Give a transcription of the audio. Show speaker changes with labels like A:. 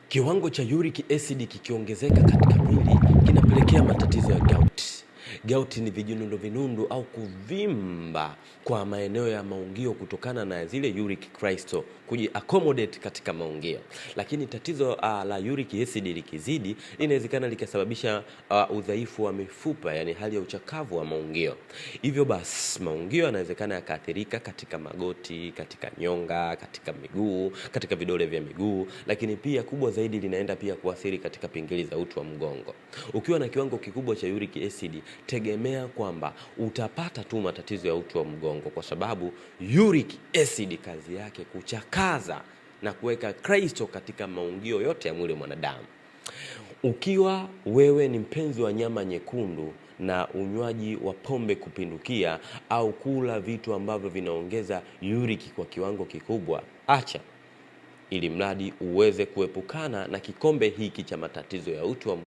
A: Kiwango cha uric acid kikiongezeka katika mwili kinapelekea matatizo ya gout. Gout ni vinundu au kuvimba kwa maeneo ya maungio kutokana na zile uric crystal accommodate katika maungio. Lakini tatizo la uric acid likizidi inawezekana likasababisha udhaifu wa mifupa, yani hali ya uchakavu wa maungio. Hivyo basi maungio yanawezekana yakaathirika katika magoti, katika nyonga, katika miguu, katika vidole vya miguu, lakini pia kubwa zaidi linaenda pia kuathiri katika pingili za uti wa mgongo. Ukiwa na kiwango kikubwa cha uric acid, tegemea kwamba utapata tu matatizo ya uti wa mgongo, kwa sababu uric acid kazi yake kuchakaza na kuweka crystal katika maungio yote ya mwili wa mwanadamu. Ukiwa wewe ni mpenzi wa nyama nyekundu na unywaji wa pombe kupindukia au kula vitu ambavyo vinaongeza uric kwa kiwango kikubwa, acha, ili mradi uweze kuepukana na kikombe hiki cha matatizo ya uti wa